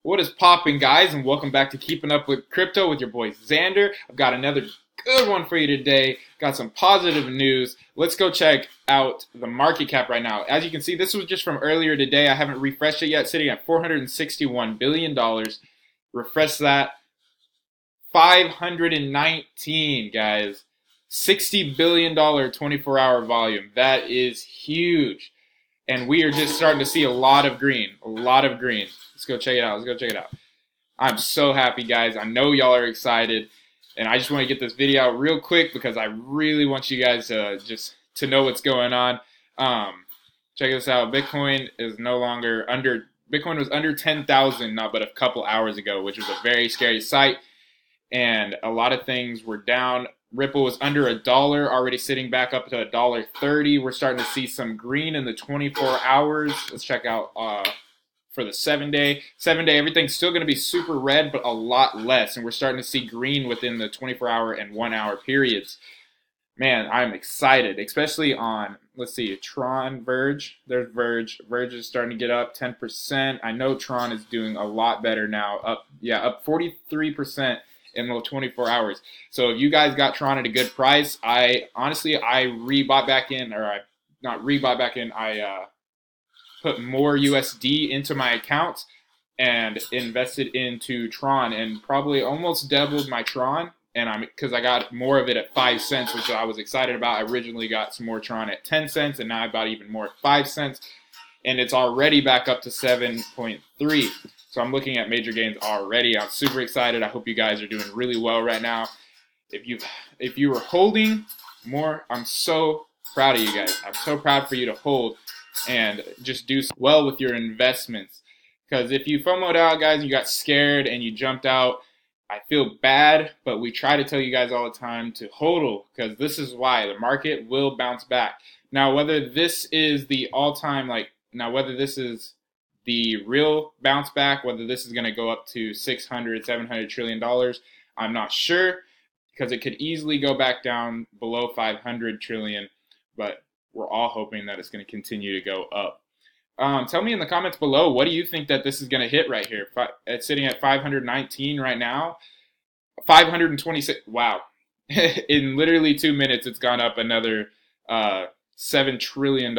What is poppin', guys, and welcome back to Keeping Up with Crypto with your boy Xander. I've got another good one for you today. Got some positive news. Let's go check out the market cap right now. As you can see, this was just from earlier today. I haven't refreshed it yet, sitting at $461 billion. Refresh that. 519, guys. $60 billion 24-hour volume. That is huge. And we are just starting to see a lot of green. A lot of green. Let's go check it out. Let's go check it out. I'm so happy, guys. I know y'all are excited. And I just want to get this video out real quick because I really want you guys to know what's going on. Check this out. Bitcoin is no longer under... Bitcoin was under 10,000 not but a couple hours ago, which was a very scary sight. And a lot of things were down. Ripple was under $1, already sitting back up to $1.30. We're starting to see some green in the 24 hours. Let's check out for the 7-day. 7-day, everything's still going to be super red, but a lot less. And we're starting to see green within the 24-hour and 1-hour periods. Man, I'm excited, especially on, let's see, Tron, Verge. There's Verge. Verge is starting to get up 10%. I know Tron is doing a lot better now. Up 43% in the 24 hours. So if you guys got Tron at a good price, I rebought back in, or I not rebought back in, I put more USD into my account and invested into Tron and probably almost doubled my Tron. And because I got more of it at 5 cents, which I was excited about. I originally got some more Tron at 10 cents, and now I bought even more at 5 cents. And it's already back up to 7.3. So I'm looking at major gains already. I'm super excited. I hope you guys are doing really well right now. If you were holding more, I'm so proud of you guys. I'm so proud for you to hold and just do well with your investments. Because if you FOMO'd out, guys, you got scared and you jumped out, I feel bad, but we try to tell you guys all the time to hodl, because this is why the market will bounce back. Now, whether this is the all-time, whether this is the real bounce back, whether this is going to go up to $600–700 trillion, I'm not sure, because it could easily go back down below 500 trillion, but we're all hoping that it's going to continue to go up. Tell me in the comments below, what do you think that this is going to hit right here? It's sitting at 519 right now. 526. Wow. In literally 2 minutes, it's gone up another $7 trillion.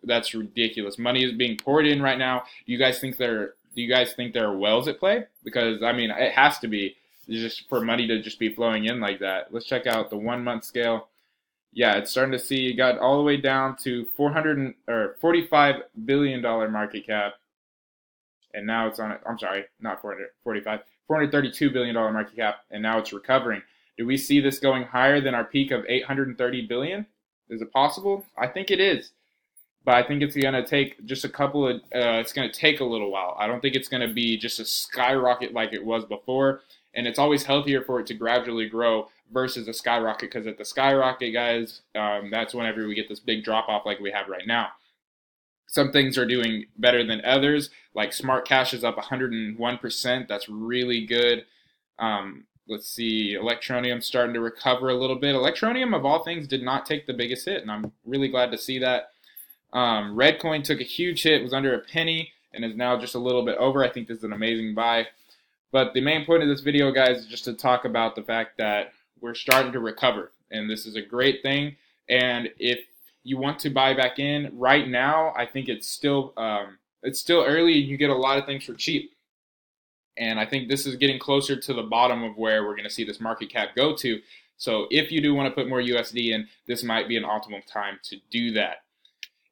That's ridiculous. Money is being poured in right now. Do you guys think there are whales at play? Because, I mean, it has to be just for money to just be flowing in like that. Let's check out the 1-month scale. Yeah, it's starting to see, it got all the way down to $45 billion market cap. And now it's on, I'm sorry, not 445, $432 billion market cap, and now it's recovering. Do we see this going higher than our peak of $830 billion? Is it possible? I think it is. But I think it's going to take just a couple of, it's going to take a little while. I don't think it's going to be just a skyrocket like it was before. And it's always healthier for it to gradually grow versus a skyrocket, because at the skyrocket, guys, that's whenever we get this big drop off like we have right now. Some things are doing better than others, like Smart Cash is up 101%. That's really good. Let's see, Electronium starting to recover a little bit. Electronium, of all things, did not take the biggest hit, and I'm really glad to see that. Redcoin took a huge hit, was under a penny, and is now just a little bit over. I think this is an amazing buy. But the main point of this video, guys, is just to talk about the fact that we're starting to recover, and this is a great thing. And if you want to buy back in right now, I think it's still early, and you get a lot of things for cheap. And I think this is getting closer to the bottom of where we're going to see this market cap go to. So if you do want to put more USD in, this might be an optimal time to do that.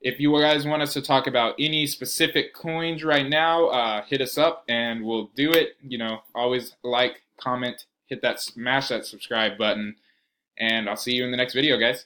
If you guys want us to talk about any specific coins right now, hit us up and we'll do it. You know, always like, comment, smash that subscribe button, and I'll see you in the next video, guys.